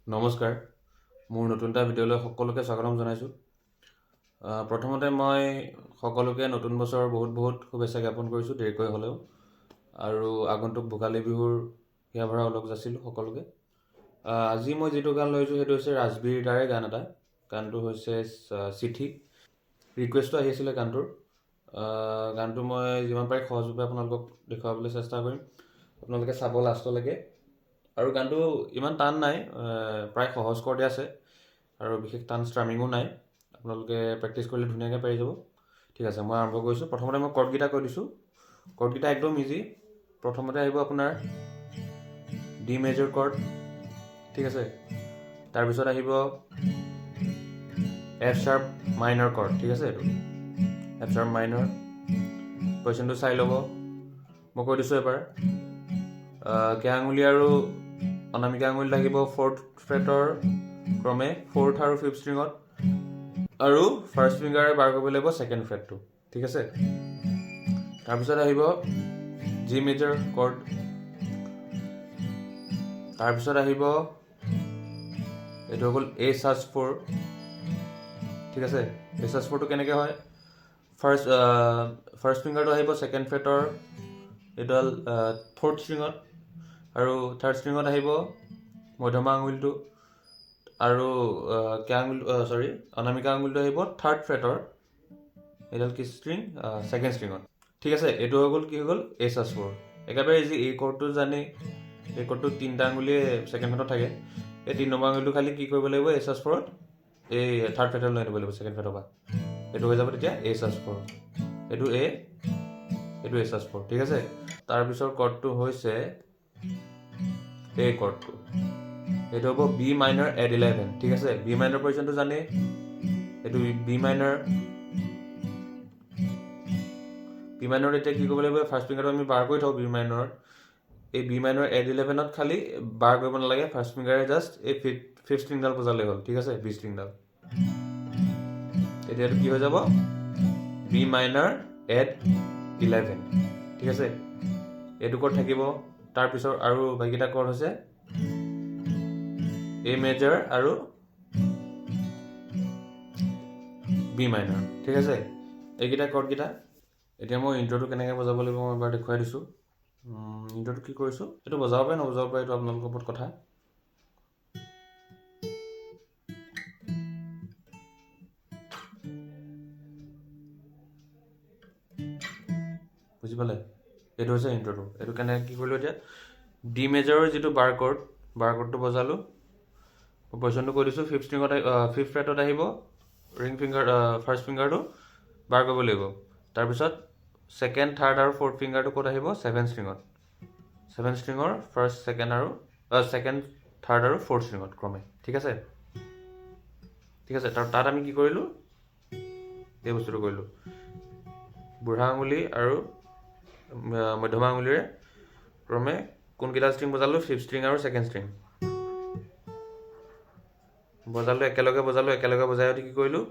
নমস্কাৰ, মোৰ নতুন এটা ভিডিঅ'লৈ সকলোকে স্বাগতম জনাইছোঁ। প্ৰথমতে মই সকলোকে নতুন বছৰৰ বহুত শুভেচ্ছা জ্ঞাপন কৰিছোঁ, দেৰিকৈ হ'লেও। আৰু আগন্তুক ভোগালী বিহুৰ হিয়া ভৰা ওলগ যাচিলোঁ সকলোকে। আজি মই যিটো গান লৈছোঁ সেইটো হৈছে ৰাজবীৰ দাৰে গান এটা। গানটো হৈছে চিঠি। ৰিকুৱেষ্টটো আহি আছিলে গানটোৰ। গানটো মই যিমান পাৰি সহজভাৱে আপোনালোকক দেখুৱাবলৈ চেষ্টা কৰিম। আপোনালোকে চাব লাষ্টলৈকে। আৰু গানটো ইমান টান নাই, প্ৰায় সহজ কৰ্ডে আছে আৰু বিশেষ টান ষ্ট্ৰামিঙো নাই। আপোনালোকে প্ৰেক্টিছ কৰিলে ধুনীয়াকৈ পাৰি যাব। ঠিক আছে, মই আৰম্ভ কৰিছোঁ। প্ৰথমতে মই কৰ্ডকেইটা কৈ দিছোঁ। কৰ্ডকেইটা একদম ইজি। প্ৰথমতে আহিব আপোনাৰ ডি মেজৰ কৰ্ড, ঠিক আছে। তাৰপিছত আহিব এফ শ্বাৰ্প মাইনৰ কৰ্ড, ঠিক আছে। এইটো এফ শ্বাৰ্প মাইনৰ। কুৱেশ্যনটো চাই ল'ব। মই কৈ দিছোঁ এবাৰ। কেয়া আঙুলি আৰু অনামিকা আঙুলিত আহিব 4th ফ্ৰেটৰ ক্ৰমে 4th আৰু 5th ষ্ট্ৰিঙত, আৰু ফাৰ্ষ্ট ফিংগাৰে বাৰ কৰিব লাগিব 2nd ফ্ৰেটটো, ঠিক আছে। তাৰপিছত আহিব জি মেজৰ কৰ্ড। তাৰপিছত আহিব এইটো হৈ গ'ল এ ছাছ 4, ঠিক আছে। এ ছাছ 4টো কেনেকৈ হয়? ফাৰ্ষ্ট ফিংগাৰটো আহিব 2nd ফ্ৰেটৰ এইডাল 4th ষ্ট্ৰিঙত, আৰু 3rd ষ্ট্ৰিঙত আহিব মধ্যমা আঙুলিটো, আৰু অনামিকা আঙুলিটো আহিব 3rd ফ্ৰেটৰ এইডাল কি ষ্ট্ৰিং 2nd ষ্ট্ৰিঙত, ঠিক আছে। এইটো হৈ গ'ল কি হৈ গ'ল এ ছাছ 4। একেবাৰে ইজি। এই কৰ্ডটো জানেই, এই কৰ্ডটো 3টা আঙুলিয়ে 2nd ফ্ৰেটত থাকে। এই 3 নম্বৰ আঙুলিটো খালি কি কৰিব লাগিব, এ ছাছ 4ত এই 3rd ফ্ৰেটত লৈ আনিব লাগিব 2nd ফ্ৰেটৰ পৰা। এইটো হৈ যাব তেতিয়া এ ছাছ 4। এইটো এ, এইটো এ ছাছ 4, ঠিক আছে। তাৰপিছৰ কৰ্ডটো হৈছে এই কৰ্ডটো। এইটো হ'ব বি মাইনৰ এড 11, ঠিক আছে। বি মাইনৰ পজিশ্যনটো জানেই, এইটো বি মাইনৰ। বি মাইনৰ এতিয়া কি কৰিব লাগিব, ফাৰ্ষ্ট ফিংগাৰটো আমি বাৰ কৰি থওঁ বি মাইনৰ। এই বি মাইনৰ এড 11ত খালি বাৰ কৰিব নালাগে, ফাৰ্ষ্ট ফিংগাৰে জাষ্ট এই 5th ষ্ট্ৰিংডাল বজালেই হ'ল, ঠিক আছে। বি ষ্ট্ৰিংডাল। এতিয়া এইটো কি হৈ যাব, বি মাইনৰ এড 11, ঠিক আছে। এইটো কৰ্ড থাকিব। তাৰপিছত আৰু বাকীকেইটা কৰ্ড হৈছে এ মেজৰ আৰু বি মাইনৰ, ঠিক আছে। এইকেইটা কৰ্ডকেইটা। এতিয়া মই ইণ্ট্ৰ'টো কেনেকৈ বজাব লাগিব মই এবাৰ দেখুৱাই দিছোঁ। ইণ্ট্ৰ'টো কি কৰিছোঁ, এইটো বজাব পাৰে নবজাব পাৰে, এইটো আপোনালোকৰ ওপৰত কথা। বুজি পালে? এইটো হৈছে ইণ্ট্ৰ'টো। এইটো কেনেকৈ কি কৰিলোঁ, এতিয়া ডি মেজৰৰ যিটো বাৰ কৰ্ডটো বজালোঁ। পজিশ্যনটো কৈ দিছোঁ। 5th ফ্ৰেটত আহিব ৰিং ফিংগাৰ, ফাৰ্ষ্ট ফিংগাৰটো বাৰ কৰিব লাগিব। তাৰপিছত 2nd, 3rd আৰু 4th ফিংগাৰটো ক'ত আহিব, 7th ষ্ট্ৰিঙত। 7th ষ্ট্ৰিঙৰ 1st, 2nd, 3rd আৰু 4th ষ্ট্ৰিঙত ক্ৰমে, ঠিক আছে। ঠিক আছে। তাত আমি কি কৰিলোঁ, এই বস্তুটো কৰিলোঁ। বুঢ়া আঙুলি আৰু মধ্যমা আঙুলিৰে ক্ৰমে কোনকেইটা ষ্ট্ৰিং বজালোঁ, 5th ষ্ট্ৰিং আৰু 2nd ষ্ট্ৰিং বজালোঁ। একেলগে বজাই উঠি কি কৰিলোঁ,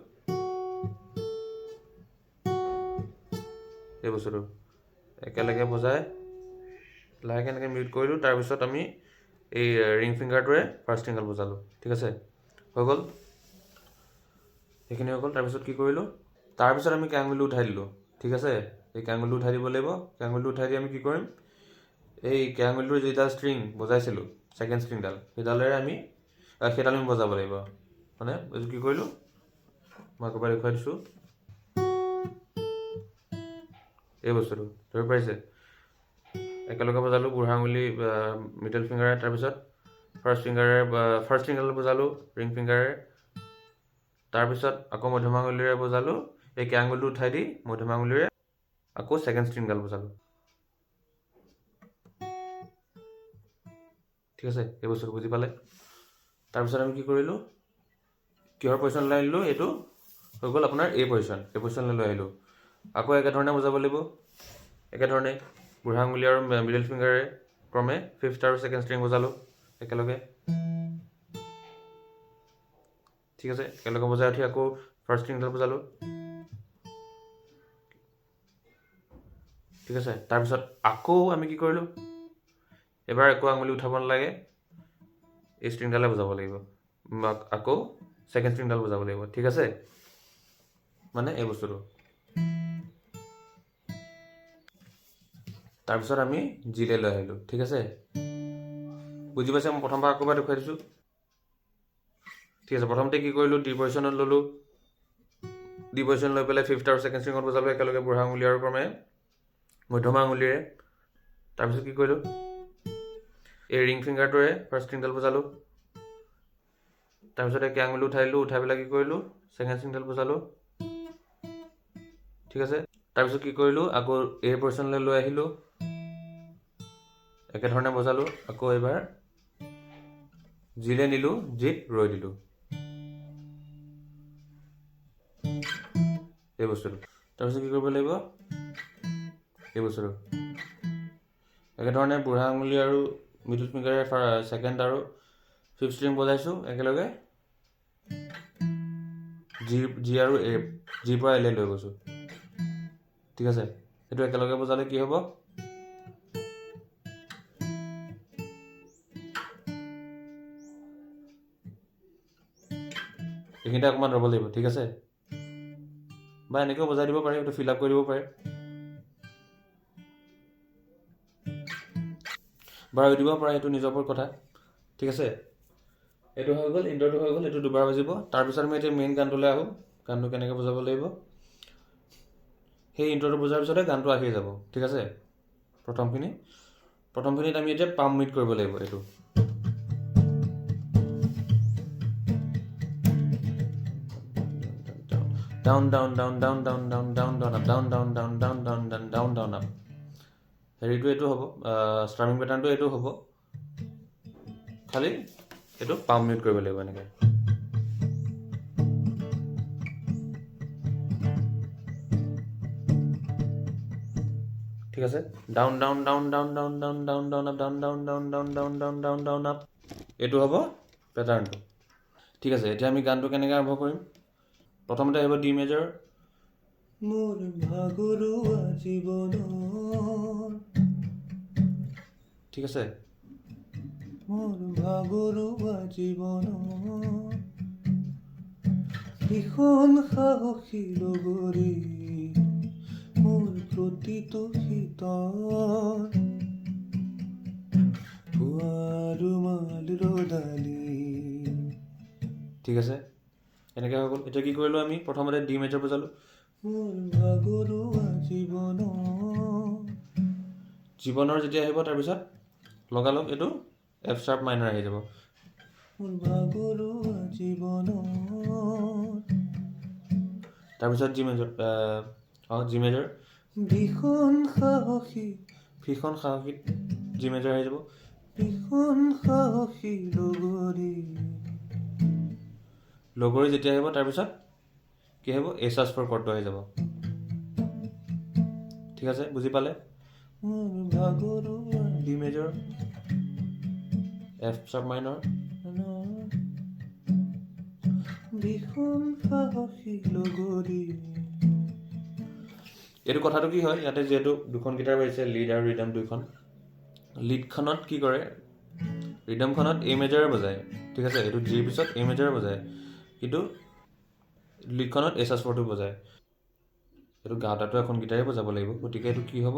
এই বস্তুটো একেলগে বজাই লাহেকৈ এনেকৈ মিউট কৰিলোঁ। তাৰপিছত আমি এই ৰিং ফিংগাৰটোৰে ফাৰ্ষ্ট ষ্ট্ৰিংডাল বজালোঁ, ঠিক আছে। হৈ গ'ল, সেইখিনি হৈ গ'ল। তাৰপিছত কি কৰিলোঁ, তাৰপিছত আমি কেয়া আঙুলিটো উঠাই দিলোঁ, ঠিক আছে। এই কেয়া আঙুলিটো উঠাই দিব লাগিব। কেয়া আঙুলিটো উঠাই দি আমি কি কৰিম, এই কেয়া আঙুলিটোৰ যিডাল ষ্ট্ৰিং বজাইছিলোঁ 2nd ষ্ট্ৰিংডাল, সেইডাল আমি বজাব লাগিব। মানে এইটো কি কৰিলোঁ, মই একবাৰ দেখুৱাই দিছোঁ। এই বস্তুটো ধৰি পাৰিছে? একেলগে বজালোঁ বুঢ়া আঙুলি মিডল ফিংগাৰে, তাৰপিছত ফাৰ্ষ্ট ষ্ট্ৰিংডাল বজালোঁ ৰিং ফিংগাৰে, তাৰপিছত আকৌ মধ্যমা আঙুলিৰে বজালোঁ। এই কেয়া আঙুলিটো উঠাই দি মধ্যমা আঙুলিৰে আকৌ 2nd ষ্ট্ৰিংডাল বজালোঁ, ঠিক আছে। এই বস্তুটো বুজি পালে? তাৰপিছত আমি কি কৰিলোঁ, কিহৰ পজিশ্যন লৈ আনিলোঁ, এইটো হৈ গ'ল আপোনাৰ এই পজিশ্যনলৈ লৈ আহিলোঁ। আকৌ একেধৰণে বজাব লাগিব, একেধৰণে বুঢ়া আঙুলি আৰু মিডল ফিংগাৰে ক্ৰমে 5th আৰু 2nd ষ্ট্ৰিং বজালোঁ একেলগে, ঠিক আছে। একেলগে বজাই উঠি আকৌ ফাৰ্ষ্ট ষ্ট্ৰিংডাল বজালোঁ, ঠিক আছে। তাৰপিছত আকৌ আমি কি কৰিলোঁ, এবাৰ একো আঙুলি উঠাব নালাগে, এই ষ্ট্ৰিংডালে বজাব লাগিব, আকৌ ছেকেণ্ড ষ্ট্ৰিংডাল বজাব লাগিব, ঠিক আছে? মানে এই বস্তুটো। তাৰপিছত আমি জিলে লৈ আহিলোঁ, ঠিক আছে? বুজি পাইছে? মই প্ৰথমবাৰ আকৌ এবাৰ দেখুৱাই দিছোঁ, ঠিক আছে? প্ৰথমতে কি কৰিলোঁ, ডি পজিশ্যনত ল'লোঁ, ডি পজিশ্যন লৈ পেলাই ফিফ্থ আৰু ছেকেণ্ড ষ্ট্ৰিঙত বজালোঁ একেলগে বুঢ়া আঙুলি আৰু ক্ৰমে মধ্যমা আঙুলিৰে। তাৰপিছত কি কৰিলোঁ, এই ৰিং ফিংগাৰটোৰে ফাৰ্ষ্ট ষ্ট্ৰিংডাল বজালোঁ, তাৰপিছত একে আঙুলি উঠাই দিলোঁ, উঠাই পেলাই কি কৰিলোঁ, ছেকেণ্ড ষ্ট্ৰিংডাল বজালোঁ, ঠিক আছে? তাৰপিছত কি কৰিলোঁ, আকৌ এই পজিশ্যনলৈ লৈ আহিলোঁ, একেধৰণে বজালোঁ, আকৌ এইবাৰ জিলে নিলোঁ, জিত ৰৈ দিলোঁ, এই বস্তুটো। তাৰপিছত কি কৰিব লাগিব, এই বস্তুটো একেধৰণে বুঢ়া আঙুলি আৰু মিডল ফিংগাৰে ছেকেণ্ড আৰু ফিফ্থ ষ্ট্ৰিং বজাইছোঁ একেলগে, জি আৰু এ, জিৰ পৰা এলে লৈ গৈছোঁ, ঠিক আছে? সেইটো একেলগে বজালে কি হ'ব, এইখিনিতে অকণমান ৰ'ব লাগিব, ঠিক আছে? বা এনেকৈও বজাই দিব পাৰে, এইটো ফিল আপ কৰি দিব পাৰে, বা ৰৈ দিব পাৰে, সেইটো নিজৰ ওপৰত কথা, ঠিক আছে? এইটো হৈ গ'ল, ইণ্ট্ৰ'টো হৈ গ'ল, এইটো দুবাৰ বাজিব। তাৰপিছত আমি এতিয়া মেইন গানটোলৈ আহোঁ, গানটো কেনেকৈ বজাব লাগিব। সেই ইণ্ট্ৰ'টো বজাৰ পিছতে গানটো আহি যাব, ঠিক আছে? প্ৰথমখিনিত আমি এতিয়া পাম মিট কৰিব লাগিব, এইটো down down down down down down down down up, down down down down down down down down up. হেৰিটো এইটো হ'ব, ষ্ট্ৰামিং পেটাৰ্ণটো এইটো হ'ব, খালি এইটো পাম মিউট কৰিব লাগিব এনেকৈ, ঠিক আছে? Down down down down down down down down up, down down down down down down down down up, এইটো হ'ব পেটাৰ্ণটো, ঠিক আছে? এতিয়া আমি গানটো কেনেকৈ আৰম্ভ কৰিম, প্ৰথমতে আহিব ডি মেজৰ, মোৰ ভাগৰুৱা জীৱনৰ, ঠিক আছে? মোৰ ভাগৰুৱা জীৱনৰ ভীষণ সাহসী লগৰী, মোৰ প্ৰতিটো শীতৰ ৰুমাল ৰদালি, ঠিক আছে? এনেকৈ হৈ গ'ল। এতিয়া কি কৰিলোঁ আমি, প্ৰথমতে ডি মেজৰ বজালোঁ, মোৰ ভাগৰুৱা জীৱনৰ যেতিয়া আহিব তাৰপিছত লগালগ এইটো এফ শাৰ্প মাইনাৰ আহি যাব, মোৰ ভাগৰুৱা জীৱনৰ, তাৰপিছত জি মেজৰ, জি মেজৰ, ভীষণ সাহসী জি মেজৰ আহি যাব, ভীষণ সাহসী লগৰী যেতিয়া আহিব তাৰপিছত কি আহিব, এ সাজ4 কৰ্ডটো আহি যাব, ঠিক আছে? বুজি পালে? D major, F sharp minor, ভীষণ সাহসী লগৰী। এইটো কথাটো কি হয়, ইয়াতে যিহেতু দুখন গীটাৰ বাজিছে, লিড আৰু ৰিডম দুইখন, লিডখনত কি কৰে, ৰিডমখনত এ মেজৰে বজায়, ঠিক আছে? এইটো জিৰ পিছত এ মেজৰে বজায়, কিন্তু লিডখনত এ সাজ4টো বজায়। এইটো গাঁৱতো এখন গীটাৰে বজাব লাগিব, গতিকে এইটো কি হ'ব,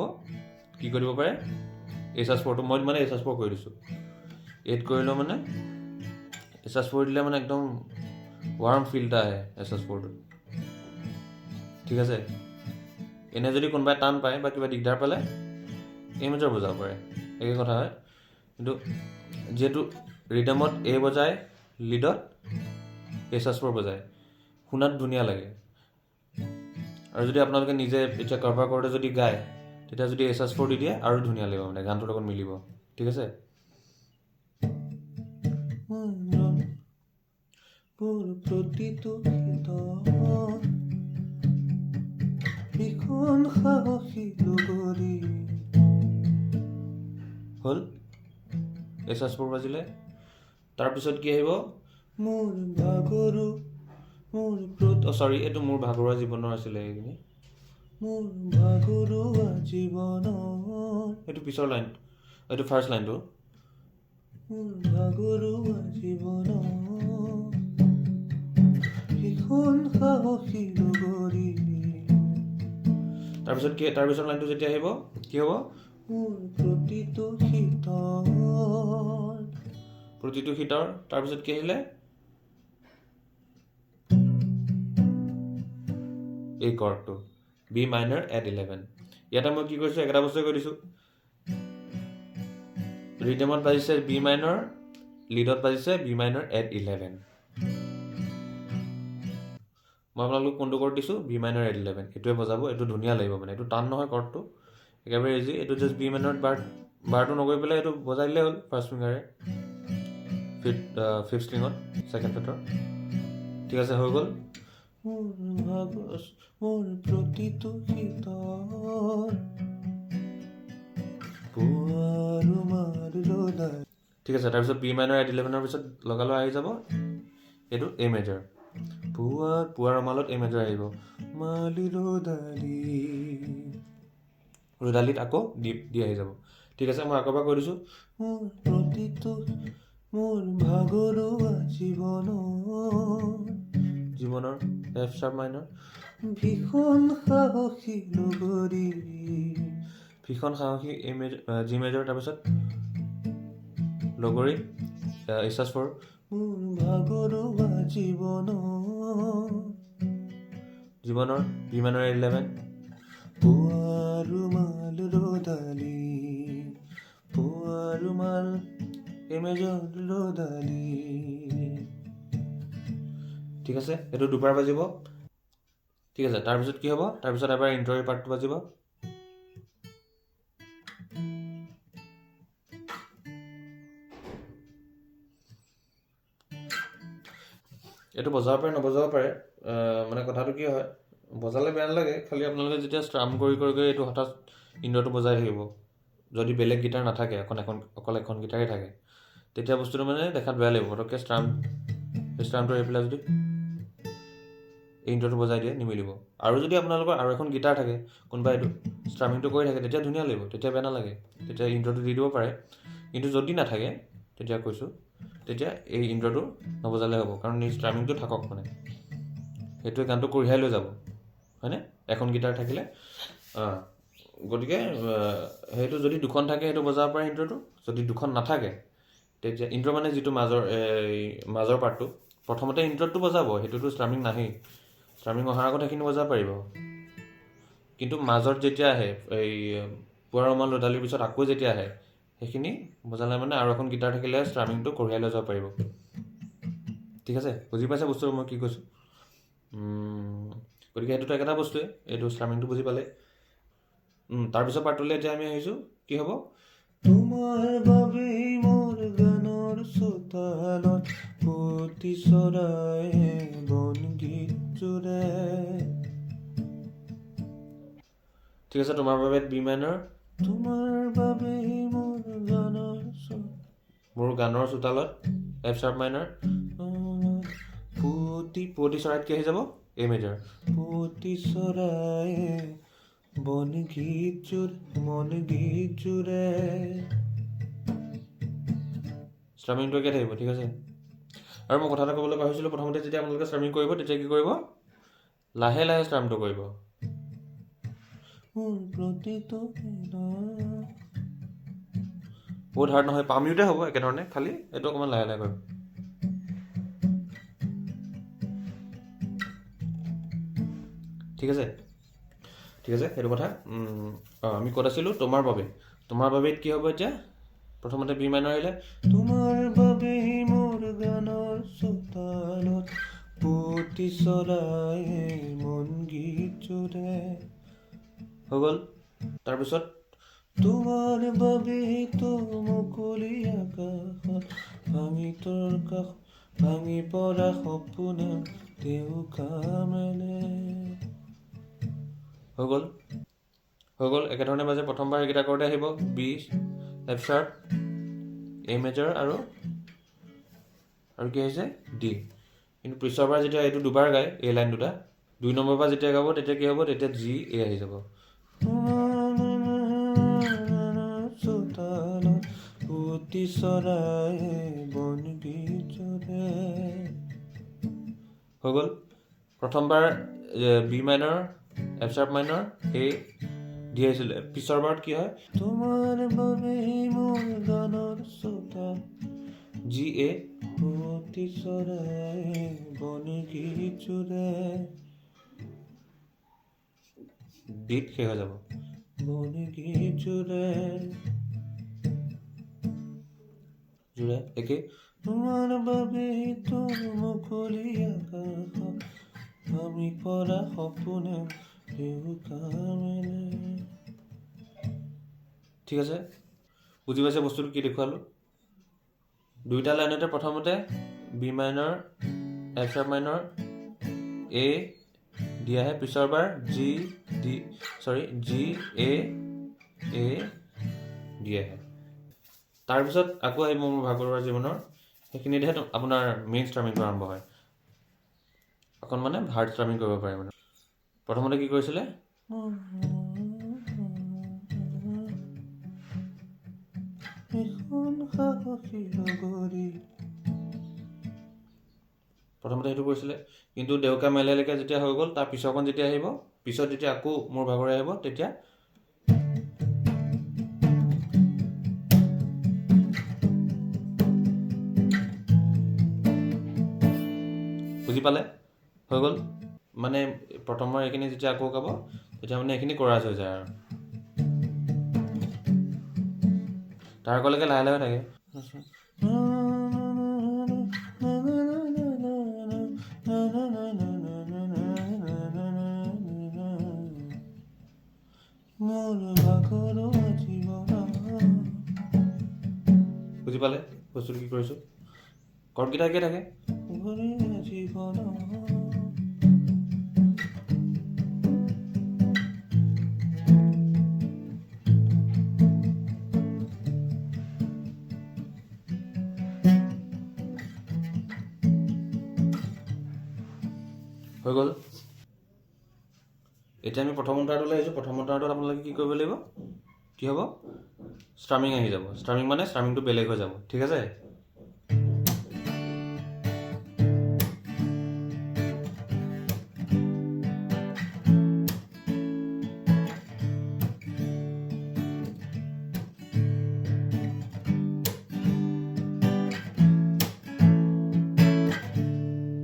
কি কৰিব পাৰে, এ সাজ4টো, মই মানে এ সাজ4 কৰি দিছোঁ, এইট কৰিলেও মানে এ সাজ4 দিলে মানে একদম ৱাৰ্ম ফিল এটা আহে এ সাজ4টো, ঠিক আছে? এনে যদি কোনোবাই টান পায় বা কিবা দিগদাৰ পালে এ মেজৰ বজাব পাৰে, একে কথা হয়। কিন্তু যিহেতু ৰিডমত এ বজায়, লিডত এ সাজ4 বজায়, শুনাত ধুনীয়া লাগে। আৰু যদি আপোনালোকে নিজে এতিয়া কভাৰ কৰোঁতে যদি গায়, তেতিয়া যদি এ সাজ4 দি দিয়ে আৰু ধুনীয়া লাগিব, মানে গানটোৰ লগত মিলিব, ঠিক আছে? প্ৰতিটো ভীষণ সাহসী লগৰী হ'ল, এ সাজ4 বাজিলে। তাৰপিছত কি আহিব, মোৰ এইটো মোৰ ভাগৰুৱা জীৱনৰ আছিলে, এইখিনি মোৰ ভাগৰুৱা জীৱনৰ, এইটো পিছৰ লাইন, এইটো ফাৰ্ষ্ট লাইনটো, মোৰ ভাগৰুৱা জীৱন এখন সাহসী নগৰী। তাৰপিছত লাইনটো যেতিয়া আহিব কি হ'ব? মোৰ প্ৰতিটো শীতৰ তাৰপিছত কি আহিলে? এই কৰ্ডটো বি মাইনৰ এট 11। ইয়াতে মই কি কৰিছোঁ? একেটা বস্তুৱে কৰি দিছোঁ। ৰিডেমত বাজিছে বি মাইনৰ, লিডত বাজিছে বি মাইনৰ এট 11। মই আপোনালোকক কোনটো কৰ্ড দিছোঁ? B minor at 11। এইটোৱে বজাব, এইটো ধুনীয়া লাগিব মানে। এইটো টান নহয় কৰ্ডটো, একেবাৰে ইজি। এইটো জাষ্ট বি মাইনত বাৰটো নগৈ পেলাই এইটো বজাই দিলেই হ'ল ফাৰ্ষ্ট ফিংগাৰে ফিফ্থ ষ্ট্ৰিঙত ছেকেণ্ড ফ্ৰেটৰ। ঠিক আছে, হৈ গ'ল। মোৰ প্ৰতিটো ঠিক আছে, তাৰপিছত বি মাইনৰ এট 11ৰ পিছত লগালগ আহি যাব এইটো এ মেজৰ। পুৱাৰ ৰুমালত এ মেজৰ আহিব। মালি ৰোদালিত আকৌ দি আহি যাব। ঠিক আছে, মই আকৌ এবাৰ কৈ দিছোঁ। মোৰ ভাগৰুৱা জীৱনৰ এফ শাৰ্প মাইনৰ ভীষণ সাহসী নগৰী, জি মেজৰ, তাৰপিছত লগৰী এছাছ ফ'ৰ। মোৰ ভাগৰুৱা জীৱনৰ বি মাইনৰ এট 11। ৰুমাল ৰদালি, ৰুমাল এ মেজৰ ৰদালি। ঠিক আছে, এইটো দুবাৰ বাজিব। ঠিক আছে, তাৰপিছত কি হ'ব? তাৰপিছত এবাৰ ইণ্ট্ৰ'ৰ পাৰ্টটো বাজিব। এইটো বজাব পাৰে নবজাব পাৰে, মানে কথাটো কি হয়, বজালে বেয়া নালাগে, খালি আপোনালোকে যেতিয়া ষ্ট্ৰাম কৰি এইটো হঠাৎ ইণ্ট্ৰ'টো বজাই থাকিব, যদি বেলেগ গীটাৰ নাথাকে, অকল এখন গীটাৰেই থাকে, তেতিয়া বস্তুটো মানে দেখাত বেয়া লাগিব। পটককৈ ষ্ট্ৰামটো আহি পেলাই যদি এই ইণ্ট্ৰ'টো বজাই দিয়ে নিমিলিব। আৰু যদি আপোনালোকৰ আৰু এখন গীটাৰ থাকে, কোনোবা এইটো ষ্ট্ৰামিংটো কৰি থাকে, তেতিয়া ধুনীয়া লাগিব, তেতিয়া বেয়া নালাগে, তেতিয়া ইণ্ট্ৰ'টো দি দিব পাৰে। কিন্তু যদি নাথাকে, তেতিয়া কৈছোঁ, তেতিয়া এই ইণ্ট্ৰ'টো নবজালে হ'ব, কাৰণ এই ষ্ট্ৰামিংটো থাকক মানে, সেইটোৱে গানটো কঢ়িয়াই লৈ যাব, হয়নে? এখন গীটাৰ থাকিলে। গতিকে সেইটো যদি দুখন থাকে সেইটো বজাব পাৰে ইণ্ট্ৰ'টো, যদি দুখন নাথাকে তেতিয়া ইণ্ট্ৰ' মানে যিটো মাজৰ পাৰ্টটো, প্ৰথমতে ইণ্ট্ৰ'টো বজাব, সেইটোতো ষ্ট্ৰামিং নাহেই, ষ্ট্ৰামিং অহাৰ আগত সেইখিনি বজাব পাৰিব। কিন্তু মাজত যেতিয়া আহে, এই পুৱাৰ ৰুমাল ৰদালিৰ পিছত আকৌ যেতিয়া আহে, সেইখিনি বজালে মানে আৰু এখন গীটাৰ থাকিলে ষ্ট্ৰামিংটো কঢ়িয়াই লৈ যাব পাৰিব। ঠিক আছে, বুজি পাইছে বস্তুটো মই কি কৈছোঁ? গতিকে সেইটোতো একেটা বস্তুৱে, এইটো ষ্ট্ৰামিংটো বুজি পালে। তাৰপিছত পাৰ্টটোলৈ এতিয়া আমি আহিছোঁ, কি হ'ব? তোমাৰ বাবেই মোৰ গানৰ চোতালত প্ৰতি চৰাই বন গীত জোৰে। ঠিক আছে, তোমাৰ বাবে বি মাইনৰ, তোমাৰ বাবেই মোৰ গানৰ চোতালত এফ শাৰ্প মাইনৰ, পুৱতি চৰাইত কি আহি যাব? এ মেজৰ। পুৱতি চৰাই মন গীত জোৰে। ষ্ট্ৰামিংটো একে থাকিব। ঠিক আছে, আৰু মই কথা এটা ক'বলৈ পাহৰিছিলোঁ, প্ৰথমতে যেতিয়া আপোনালোকে ষ্ট্ৰামিং কৰিব তেতিয়া কি কৰিব? লাহে লাহে ষ্ট্ৰামটো কৰিব। বহুত হাৰ্ড নহয়, পামিউতে হ'ব একেধৰণে, খালি এইটো অকণমান লাহে লাহে কৰিব। ঠিক আছে, সেইটো কথা। আমি ক'ত আছিলোঁ? তোমাৰ বাবে কি হ'ব এতিয়া? প্ৰথমতে বি মাইনৰ আহিলে, তোমাৰ বাবে মোৰ গানৰ চোতালত প্ৰতি চৰাই মন গীত জোৰে। হৈ গ'ল। তাৰপিছত তোমাৰ বাবে মুকলি আকাশত ভাঙি পৰা সপোন তেওঁ কামেলে। হৈ গ'ল। একেধৰণে বাজে। প্ৰথমবাৰ এইকেইটা কৰোঁতে আহিব বি, এফ শাৰ্প, এ মেজৰ আৰু কি আহিছে? ডি। কিন্তু পিছৰবাৰ যেতিয়া এইটো দুবাৰ গায়, এই লাইন দুটা, 2 নম্বৰ পৰা যেতিয়া গাব তেতিয়া কি হ'ব? তেতিয়া জি এ আহি যাব। কপালত পুতি চৰাই বনগী চৰে। হৈ গ'ল। প্ৰথমবাৰ B minor, F sharp minor, A D আহিছিলে। পিছৰ বাৰত কি হয়, তোমাৰ বাবে মোৰ গানৰ শ্ৰোতা জি এ পুতি চৰাই বনগী চৰে, বিট শেষ হৈ যাব। বনগী চৰে জোৰে একে, তোমাৰ বাবে মুকলি আকাশ আমি পৰা সপোনে ঠিক আছে। বুজি পাইছে বস্তুটো কি দেখুৱালো? দুইটা লাইনতে প্ৰথমতে B minor, F sharp minor, A D আহে। পিছৰ বাৰ জি এ দি আহে। তাৰপিছত আকৌ আহিব মোৰ ভাগৰুৱা জীৱনৰ, সেইখিনিতহে আপোনাৰ মেইন ষ্ট্ৰামিংটো আৰম্ভ হয়। অকণ মানে হাৰ্ড ষ্ট্ৰামিং কৰিব পাৰে মানে। প্ৰথমতে কি কৰিছিলে, প্ৰথমতে সেইটো কৰিছিলে, কিন্তু দেউকা মেলেলেকে যেতিয়া হৈ গ'ল, তাৰ পিছৰখন যেতিয়া আহিব, পিছত যেতিয়া আকৌ মোৰ ভাগৰে আহিব, তেতিয়া বুজি পালে? হৈ গ'ল। মানে প্ৰথমৰ এইখিনি যেতিয়া আকৌ গাব, তেতিয়া মানে এইখিনি কৰাজ হৈ যায় আৰু তাৰ আগলৈকে লাহে লাহে থাকে। বুজি পালে বস্তুটো কি কৰিছো? কৰ্ডকেইটা একে থাকে। হৈ গ'ল। এতিয়া আমি প্ৰথম অন্তৰাটোলৈ আহিছোঁ। প্ৰথম অন্তৰাটোত আপোনালোকে কি কৰিব লাগিব? কি হ'ব? ষ্ট্ৰামিং আহি যাব। ষ্ট্ৰামিং মানে ষ্ট্ৰামিংটো বেলেগ হৈ যাব। ঠিক আছে?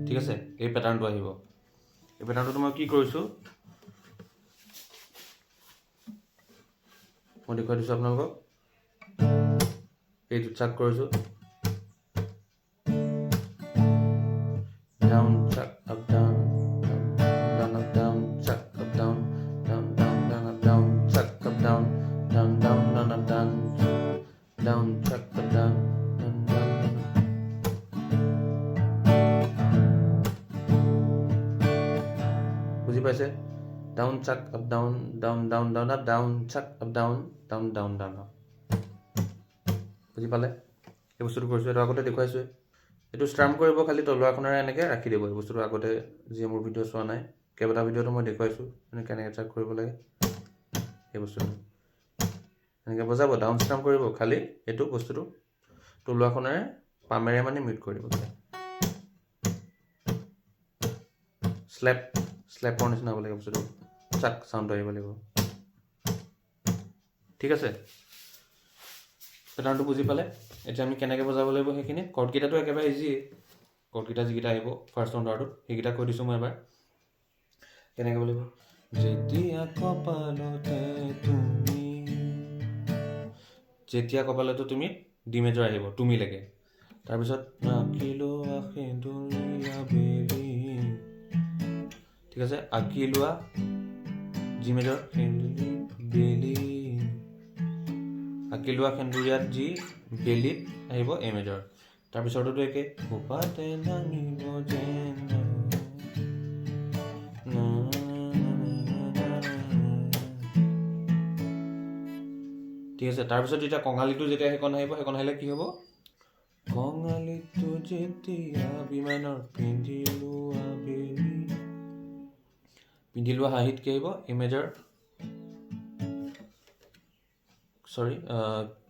ঠিক আছে, এই পেটাৰ্ণটো আহিব। এই পেটাৰ্ণটো মই কি কৰিছোঁ মই দেখুৱাই দিছোঁ আপোনালোকক। এইটো চাক কৰিছোঁ, ডাউন চাক up down, down up down, চাক up down, down down down up down, চাক up down, down down down up down, down চাক আপ ডাউন, ডাউন ডাউন। বুজি পাইছে? ডাউন চাক up down, down down down up, down চাক up down, down down down up. বুজি পালে? এই বস্তুটো কৰিছোঁ, এইটো আগতে দেখুৱাইছোঁ। এইটো ষ্ট্ৰাম কৰিব, খালি তলুৱাখনেৰে এনেকৈ ৰাখি দিব। এই বস্তুটো আগতে যিয়ে মোৰ ভিডিঅ' চোৱা নাই, কেইবাটা ভিডিঅ'টো মই দেখুৱাইছোঁ কেনেকৈ চাক কৰিব লাগে। এই বস্তুটো এনেকৈ বজাব, ডাউন ষ্ট্ৰাম কৰিব, খালি এইটো বস্তুটো তলুৱাখনেৰে পামেৰে মানে মিউট কৰি দিব। শ্লেপৰ নিচিনা হ'ব লাগিব বস্তুটো, চাক চাউণ্ডটো আহিব লাগিব। ঠিক আছে, পেটাৰ্ণটো বুজি পালে? এতিয়া আমি কেনেকৈ বজাব লাগিব সেইখিনি। কৰ্ডকেইটাটো একেবাৰে ইজি। কৰ্ডকেইটা যিকেইটা আহিব ফাৰ্ষ্ট অন্তৰাটোত, সেইকেইটা কৈ দিছোঁ মই এবাৰ। কেনেকৈ বুলিব? যেতিয়া কপালতে তুমি, যেতিয়া কপালতে তুমি, ডি মেজৰ আহিব তুমিলৈকে। তাৰপিছত আঁকিলোৱা সেন্দুৰীয়া বেলি, ঠিক আছে, আঁকিলোৱা জি মেজৰ, বেলি, আঁকিলোৱা সেন্দুৰীয়াত জি, বেলিত আহিব এ মেজৰ। তাৰপিছততো একে, খোপাতে নামিব যেন, ঠিক আছে। তাৰপিছত যেতিয়া কঙালীটো যেতিয়া সেইখন আহিব, সেইখন আহিলে কি হ'ব? কঙালীটো যেতিয়া বি মাইনৰ, পিন্ধি লোৱা বেলি, পিন্ধি লোৱা হাঁহিত কি আহিব? এ মেজৰ,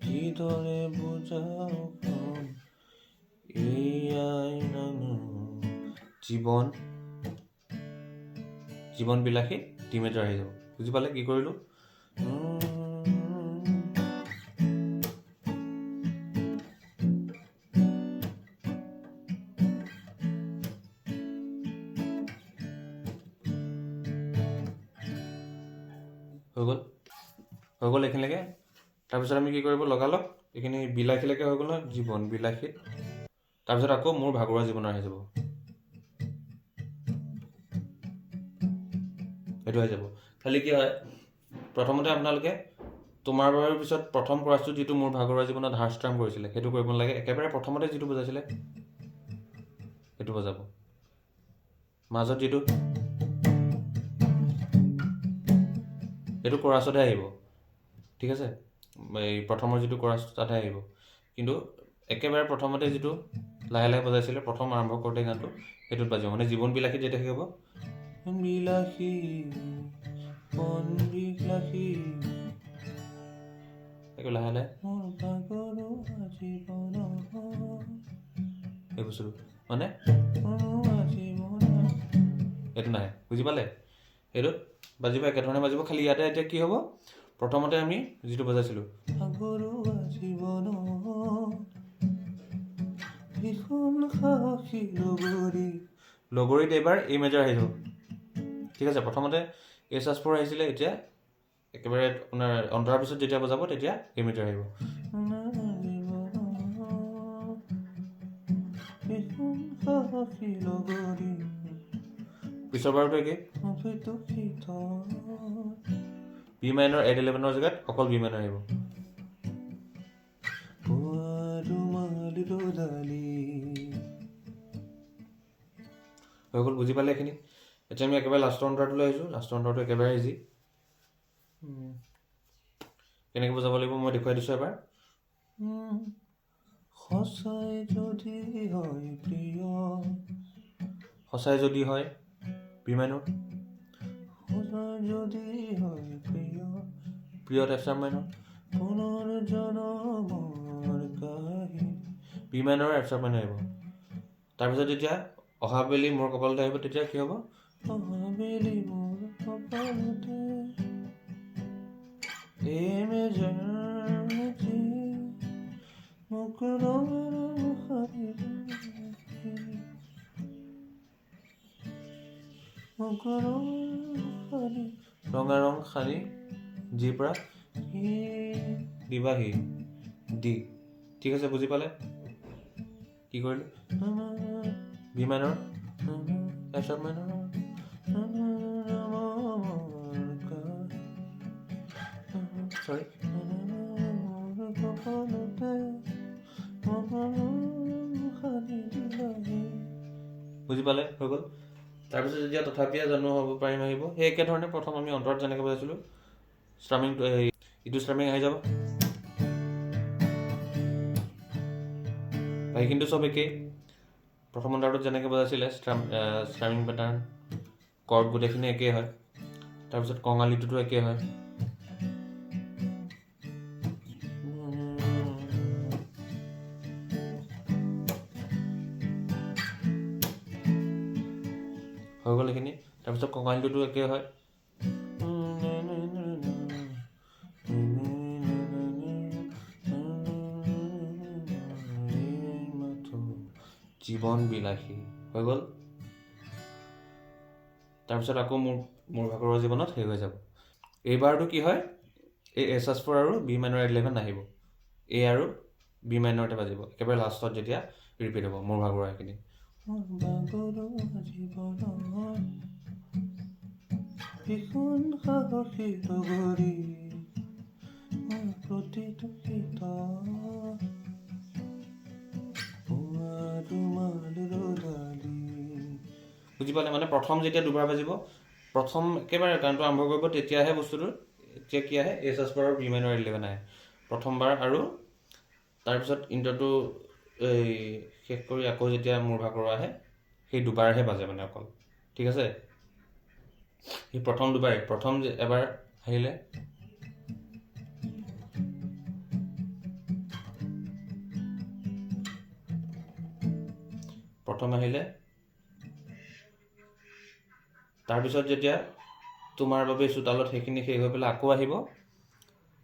কিদৰে বুজাও কম এয়াই নানো জীৱন জীৱন বিলাসী ডি মেজৰ আহি যাব। বুজি পালে কি কৰিলোঁ? হৈ গ'ল এইখিনিলৈকে। তাৰপিছত আমি কি কৰিব লগালগ এইখিনি বিলাসীলৈকে হৈ গ'ল নহয়, জীৱন বিলাসীত। তাৰপিছত আকৌ মোৰ ভাগৰুৱা জীৱনৰ আহি যাব, সেইটো আহি যাব। খালি কি হয়, প্ৰথমতে আপোনালোকে তোমাৰ বাৰৰ পিছত প্ৰথম কোৰাছটো যিটো মোৰ ভাগৰুৱা জীৱনত হাৰ্ষ্ট্ৰাম কৰিছিলে সেইটো কৰিব নালাগে। একেবাৰে প্ৰথমতে যিটো বজাইছিলে সেইটো বজাব। মাজত যিটো এইটো কোৰাছতহে আহিব, ঠিক আছে? এই প্ৰথমৰ যিটো কোৰাছ তাতহে আহিব। কিন্তু একেবাৰে প্ৰথমতে যিটো লাহে লাহে বজাইছিলে প্ৰথম আৰম্ভ কৰোঁতে গানটো সেইটোত বাজিব। মানে জীৱন বিলাসী যেতিয়া থাকিব, বিলাসী মন বিলাসী, লাহে লাহে এই বস্তুটো মানে এইটো নাহে। বুজি পালে? এইটোত বাজিব একেধৰণে বাজিব। খালি ইয়াতে এতিয়া কি হ'ব, প্ৰথমতে আমি যিটো বজাইছিলোঁ লগৰীত এইবাৰ এই মেজৰ আহিব, ঠিক আছে? প্ৰথমতে এছ4 আহিছিলে, এতিয়া একেবাৰে আপোনাৰ অন্তৰাৰ পিছত যেতিয়া বজাব তেতিয়া এই মেজৰ আহিব। পিছৰ বাৰটো একে, বি মাইনৰ 8/11 জেগাত অকল বি মাইনৰ আহিব। হৈ গ'ল। বুজি পালে এইখিনি? এতিয়া আমি একেবাৰে লাষ্টৰ অন্তৰটোলৈ আহিছোঁ। লাষ্টৰ অন্তৰটো একেবাৰে ইজি। কেনেকৈ বজাব লাগিব মই দেখুৱাই দিছোঁ এবাৰ। সঁচাই যদি হয় প্ৰিয়, সঁচাই যদি হয় বি মাইনৰ, সঁচাই যদি হয় প্ৰিয়, প্ৰিয়ত এফ শ্বাৰ্প মাইনৰ, পুনৰ জনমৰ কাহিনী, B minor F sharp minor আহিব। তাৰপিছত যেতিয়া অহাবেলি মোৰ কপালতে আহিব তেতিয়া কি হ'ব, অহাবেলি মোৰ কপালতে এই মেজৰ ৰঙা ৰং সানি জিৰ পৰা দিবাহি ডি, ঠিক আছে? বুজি পালে কি কৰিলোঁ? B minor F sharp minor, চৰি বুজি পালে? হৈ গ'ল। তাৰপিছত যেতিয়া তথাপিও জন্ম হ'ব পাৰিম আহিব, সেই একেধৰণে প্ৰথম আমি অন্তৰত যেনেকৈ বজাইছিলোঁ ষ্ট্ৰামিংটো ইটো ষ্ট্ৰামিং আহি যাব। সেইখিনিতো চব একেই। প্ৰথম অন্তৰটোত যেনেকৈ বজাইছিলে ষ্ট্ৰামিং পেটাৰ্ণ কৰ্ড গোটেইখিনি একেই হয়। তাৰপিছত কঙালীটোতো একেই হয়। হৈ গ'ল এইখিনি। তাৰপিছত কঙালীটোতো একেই হয়। জীৱন বিলাসী হৈ গ'ল। তাৰপিছত আকৌ মোৰ ভাগৰুৱা জীৱনত শেষ হৈ যাব। এইবাৰটো কি হয়, এই এছ4 আৰু বি মাইনৰ 8/11 নাহিব, এ আৰু বি মাইনৰতে বাজিব একেবাৰে লাষ্টত যেতিয়া ৰিপিট হ'ব মোৰ ভাগৰুৱা এইখিনি। বুজি পালে? মানে প্ৰথম যেতিয়া দুবাৰ বাজিব, প্ৰথম একেবাৰে গানটো আৰম্ভ কৰিব তেতিয়াহে বস্তুটো এতিয়া কি আহে, এছ4 আৰু বি মাইনৰ 8/11 আহে প্ৰথমবাৰ। আৰু তাৰপিছত ইণ্ট্ৰটো এই শেষ কৰি আকৌ যেতিয়া মোৰ ভাগৰুৱা আহে সেই দুবাৰহে বাজে মানে অকল, ঠিক আছে? সেই প্ৰথম দুবাৰেই, প্ৰথম এবাৰ আহিলে প্ৰথম আহিলে, তাৰপিছত যেতিয়া তোমাৰ বাবে চোতালত সেইখিনি শেষ হৈ পেলাই আকৌ আহিব,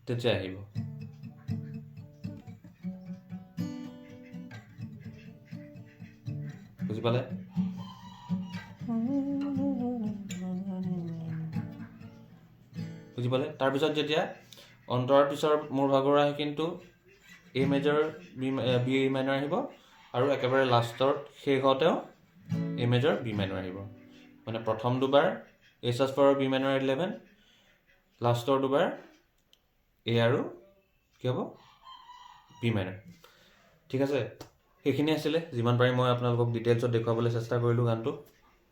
তেতিয়া আহিব। বুজি পালে? বুজি পালে? তাৰপিছত যেতিয়া অন্তৰৰ পিছৰ মোৰ ভাগৰ আহে কিন্তু এ মেজৰ বি মাইনৰ আহিব, আৰু একেবাৰে লাষ্টৰ শেষ হওঁতেও এ মেজৰ বি মাইনৰ আহিব। মানে প্ৰথম দুবাৰ এ সাজ-পাৰৰ বি মাইনৰ 11, লাষ্টৰ দুবাৰ এ আৰু কি হ'ব বি মাইনৰ। ঠিক আছে, সেইখিনি আছিলে। যিমান পাৰি মই আপোনালোকক ডিটেইলছত দেখুৱাবলৈ চেষ্টা কৰিলোঁ গানটো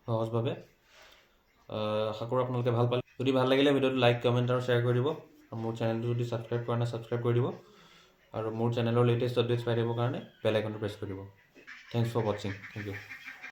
সহজভাৱে। আশা কৰোঁ আপোনালোকে ভাল পালে। যদি ভাল লাগিলে ভিডিঅ'টো লাইক, কমেণ্ট আৰু শ্বেয়াৰ কৰি দিব। আৰু মোৰ চেনেলটো যদি ছাবস্ক্ৰাইব কৰা নাই ছাবস্ক্ৰাইব কৰি দিব। আৰু মোৰ চেনেলৰ লেটেষ্ট আপডেটছ পাই থাকিবৰ কাৰণে বেল আইকনটো প্ৰেছ কৰি দিব। থেংকছ ফৰ ৱাচিং। Thank U.